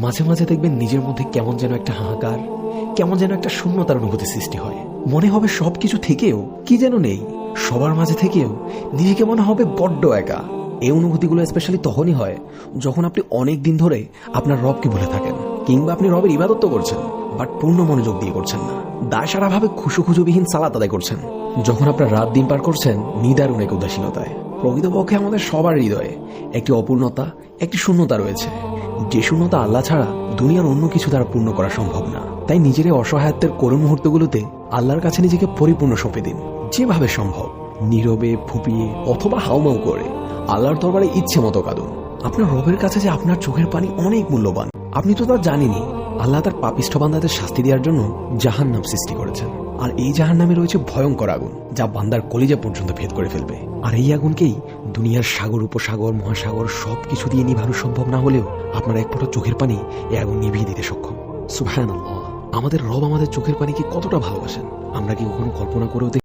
মাঝে মাঝে দেখবেন নিজের মধ্যে কেমন যেন একটা হাহাকার, কেমন যেন একটা শূন্যতার অনুভূতি সৃষ্টি হয়। মনে হবে সবকিছু থেকেও কি যেন নেই, সবার মাঝে থেকেও নিজেকে মনে হবে বড্ড একা। এই অনুভূতিগুলো স্পেশালি তখনই হয় যখন আপনি অনেক দিন ধরে আপনার রবকে ভুলে থাকেন, কিংবা আপনি রবের ইবাদত তো করছেন বাট পূর্ণ মনোযোগ দিয়ে করছেন না, দায়সারাভাবে খুশুখুজুবিহীন সালাত আদায় করছেন, যখন আপনার রাত দিন পার করছেন নিদারুণ এক উদাসীনতায়। প্রকৃতপক্ষে আমাদের সবার হৃদয়ে একটি অপূর্ণতা, একটি শূন্যতা রয়েছে, যে শূন্যতা আল্লাহ ছাড়া দুনিয়ার অন্য কিছু দ্বারা পূর্ণ করা সম্ভব না। তাই নিজের অসহায়ত্বের করুণ মুহূর্তগুলোতে আল্লাহর কাছে নিজেকে পরিপূর্ণ সঁপে দিন। যেভাবে সম্ভব নীরবে, ফুপিয়ে অথবা হাউমাউ করে আল্লাহর দরবারে ইচ্ছে মতো কাঁদুন। আপনার রবের কাছে যে আপনার চোখের পানি অনেক মূল্যবান, আপনি তো তা জানেনই। আল্লাহ তার পাপিষ্ঠ বান্দাদের শাস্তি দেওয়ার জন্য জাহান্নাম সৃষ্টি করেছেন, আর এই জাহান্নামে রয়েছে ভয়ঙ্কর আগুন যা বান্দার কলিজা পর্যন্ত ভেদ করে ফেলবে। আর এই আগুনকেই দুনিয়ার সাগর, উপসাগর, মহাসাগর সবকিছু দিয়ে নিভানো সম্ভব না হলেও আপনার এক ফোঁটা চোখের পানি এই আগুন নিভিয়ে দিতে সক্ষম। সুবহানাল্লাহ। আমাদের রব আমাদের চোখের পানিকে কতটা ভালোবাসেন আমরা কি কখনো কল্পনা করেও